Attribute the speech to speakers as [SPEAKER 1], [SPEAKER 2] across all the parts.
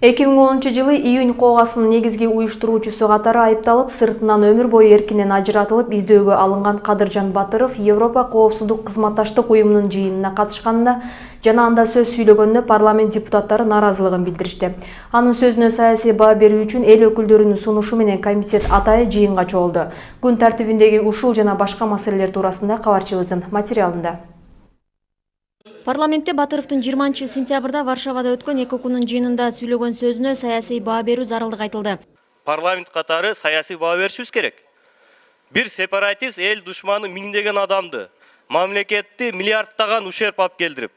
[SPEAKER 1] 2010-жылы июнь коогасынын негизги уюштуруучусу катары айыпталып, сыртынан өмүр бою эркинен ажыратылып издөөгө алынган Кадыржан Батыров Европа коопсуздук кызматташтык уюмунун жыйынына катышканына жана анда сөз сүйлөгөнүнө парламент депутаттары нааразылыгын билдиришти. Анын сөзүнө саясий баа берүү үчүн эл өкүлдөрүнүн сунушу менен комитет атайы жыйынга чогулду. Күн тартибиндеги ушул жана башка маселелер туурасында кабарчыбыздын материалында.
[SPEAKER 2] Парламентте Батыровдун 20 сентябрда Варшавада өткөн ЭКОКунун жыйынында сүйлөгөн сөзүнө саясий баа берүү зарылдык айтылды.
[SPEAKER 3] Парламент катары саясий баа беришибиз керек. Бир сепаратист эл душманы миңдеген адамды, мамлекетти миллиардтаган ушерп алып келдирип,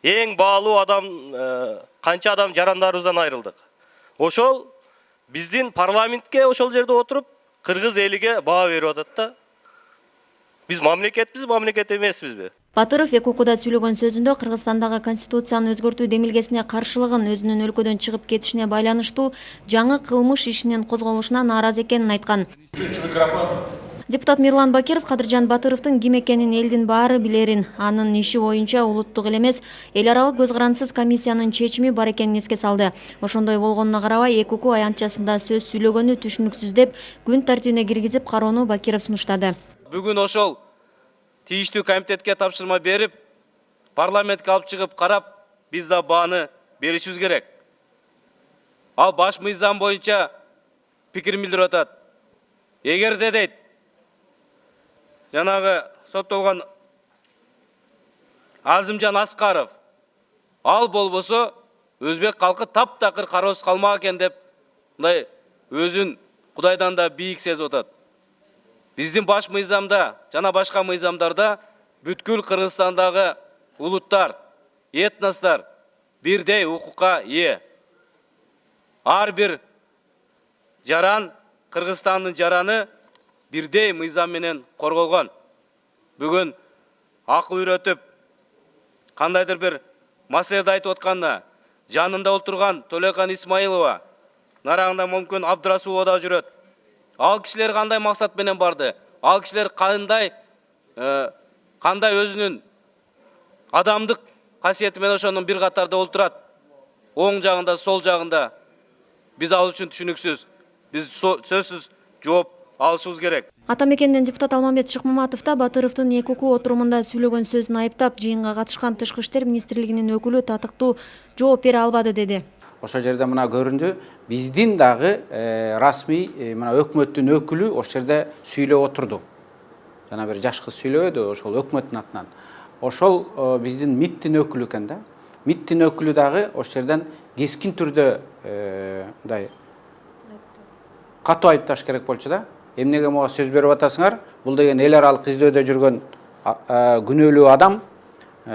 [SPEAKER 3] эң баалуу адам канча адам жарандарыбыздан айрылдык. Ошол биздин парламентке ошол жерде отуруп кыргыз элиге баа берип атат да. Биз мамлекетпиз, мамлекет эмеспизби?
[SPEAKER 2] Батыров ЭКОКуда сүйлөгөн сөзүндө Кыргызстандагы конституцияны өзгөртүү демилгесине каршылыгын, өзүнүн өлкөдөн чыгып кетишине байланыштуу жаңы кылмыш ишинин козголушуна нааразы экенин айткан. Депутат Мирлан Бакиров Кадыржан Батыровдун ким экенин элдин баары билерин, анын иши боюнча улуттук эле эмес, эл аралык көз карансыз комиссиянын чечими бар экенин эске салды. Ошондой болгонуна карабай, ЭКОКу аянтчасында сөз сүйлөгөнү түшүнүксүз деп күн тартибине киргизип кароону Бакиров сунуштады.
[SPEAKER 4] Бүгүн ошол тийиштүү комитетке тапшырма берип, парламентке алып чыгып карап, биз да бааны беришибиз керек. Ал баш мыйзам боюнча пикирин билдирип атат. Эгерде дейт, жанагы соттолгон Азымжан Аскаров ал болбосо өзбек калкы таптакыр кароосуз калмак экен деп, мындай өзүн Кудайдан да бийик сезип атат. Биздин баш мыйзамда жана башка мыйзамдарда бүткүл Кыргызстандагы улуттар, этностор бирдей укукка ээ. Ар бир жаран, Кыргызстандын жараны бирдей мыйзам менен корголгон. Бүгүн акыл үйрөтүп, кандайдыр бир маселеде айтып атканда, жанында отурган Төлөкан Исмаилова, нарагында мүмкүн Абдрасулова да жүрөт. Ал кишилер кандай максат менен барды? Ал кишилер кандай өзүнүн адамдык касиети менен ошонун бир катарда отурат? Оң жагында, сол жагында. Биз ал үчүн түшүнүксүз. Биз сөзсүз жооп алышыбыз керек.
[SPEAKER 2] Атамекенден депутат Алмамбет Шыкмаматов да Батыровдун ЭКОКу отурумунда сүйлөгөн сөзүн айыптап, жыйынга катышкан Тышкы иштер министрлигинин өкүлү татыктуу жооп бере албады деди.
[SPEAKER 5] Ошол жерде мына көрүндү, биздин дагы расмий мына өкмөттүн өкүлү ошол жерде сүйлөп отурду. Жана бир жаш кыз сүйлөбөдү ошол өкмөттүн атынан. Ошол биздин МИДтин өкүлү экен да. МИДтин өкүлү дагы ошол жерден кескин түрдө мындай катуу айыпташ керек болчу да. Эмнеге мага сөз берип атасыңар? Бул деген эл аралык издөөдө жүргөн күнөөлүү адам.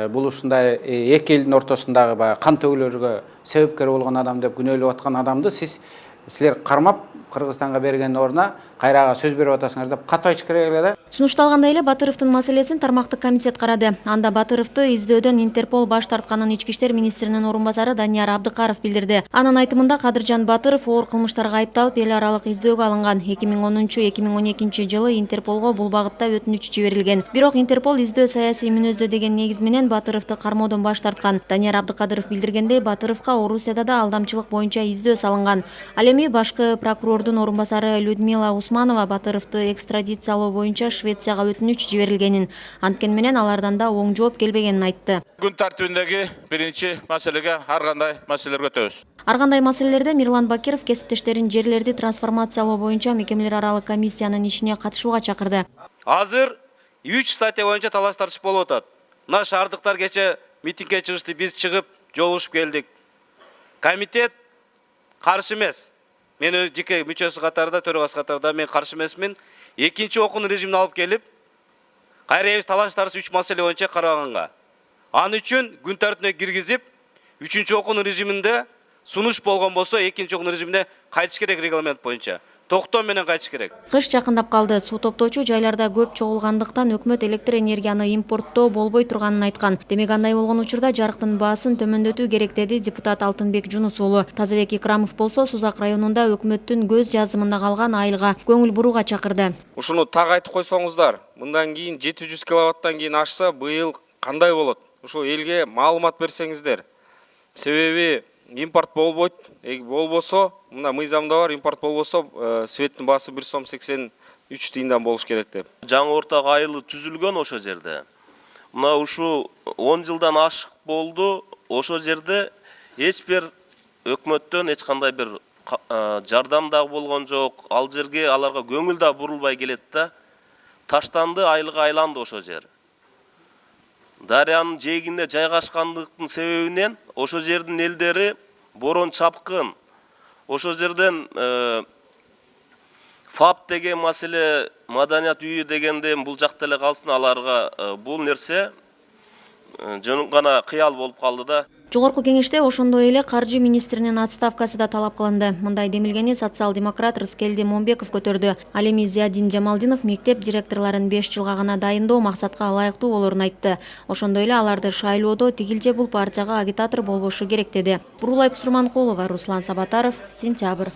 [SPEAKER 5] Бул ушундай эки элдин ортосундагы баягы кан төгүлөргө себепкер болгон адам деп күнөөлөп аткан адамды силер кармап Кыргызстанга берген ордуна кайрага сөз берип атасыңар деп катуу айтыш керек эле да.
[SPEAKER 2] Сунушталгандай эле Батыровдун маселесин тармактык комитет карады. Анда Батыровду издөөдөн Интерпол баш тартканын ички иштер министринин орун басары Данияр Абдыкаров билдирди. Анын айтымында Кадыржан Батыров оор кылмыштарга айыпталып эл аралык издөөгө алынган. 2010-2012 жылы Интерполго бул багытта өтүнүч жиберилген. Бирок Интерпол издөө саясий мүнөздө деген негиз менен Батыровду кармоодон баш тарткан. Данияр Абдыкадыров билдиргендей, Батыровго Орусияда да алдамчылык боюнча издөө салынган. Ал эми башкы прокурордун орун басары Людмила Усманова Батыровду экстрадициялоо боюнча Швецияга өтүнүч жиберилгенин, анткени менен алардан да оң жооп келбегенин айтты.
[SPEAKER 6] Күн тартибиндеги биринчи маселеге ар кандай маселелерге өтөбүз.
[SPEAKER 2] Ар кандай маселелерде Мирлан Бакиров кесиптештерин жерлерди трансформациялоо боюнча мекемелер аралык комиссиянын ишине катышууга чакырды.
[SPEAKER 4] Азыр 3 статья боюнча талаш тартыш болуп атат. Мына шаардыктар кече митингге чыгышты, биз чыгып жолугушуп келдик. Комитет каршы эмес. Мен жеке мүчөсү катарында, төрагасы катарында мен каршы эмесмин. Экинчи окуун режимине алып келип, кайра талаш тартыш 3 маселе боюнча караганга. Аны үчүн күн тартибине киргизип, 3-чү окуун режиминде сунуш болгон болсо, экинчи окуун режимине кайтыш керек регламент боюнча. Токтоо менен кайтыш керек.
[SPEAKER 2] Кыш жакындап калды. Суу топтоочу жайларда көп чогулгандыктан өкмөт электр энергияны импорттоо болбой турганын айткан. Демек андай болгон учурда жарыктын баасын төмөндөтүү керек деди депутат Алтынбек Жунус уулу. Тазабек Икрамов болсо Сузак районунда өкмөттүн көз жазымында калган айылга көңүл бурууга чакырды.
[SPEAKER 7] Ушуну так айтып койсоңуздар, мындан кийин 700 киловаттан кийин ашса, быйыл кандай болот? Ошо элге маалымат берсеңиздер. Себеби импорт болбойт. Болбосо, мына мыйзамда бар, импорт болбосо светтин баасы 1 сом 83 тыйындан болуш керек деп.
[SPEAKER 3] Жаңы ортак айылы түзүлгөн ошо жерде. Мына ушу 10 жылдан ашык болду. Ошо жерде эч бир өкмөттөн эч кандай бир жардам да болгон жок. Ал жерге аларга көңүл да бурулбай келет да. Таштанды, айылга айланды ошо жер. Дарыянын жээгинде жайгашкандыктын себебинен ошо жердин элдери борон чапкын. Ошо жерден ФАП деген маселе, маданият үйү дегенден бул жакта эле калсын, аларга бул нерсе жөн гана кыял болуп калды да.
[SPEAKER 2] Жогорку кеңеште ошондой эле каржы министринин отставкасы да талап кылынды. Мындай демилгени социал-демократ Рыскелди Момбеков көтөрдү. Ал эми Зиядин Жамалдинов мектеп директорлорун 5 жылга гана дайындоо максатка ылайыктуу болоорун айтты. Ошондой эле аларды шайлоодо тигил же бул партияга агитатор болбошу керек деди. Бурулай Пусурманкулова, Руслан Сабатаров, Сентябрь.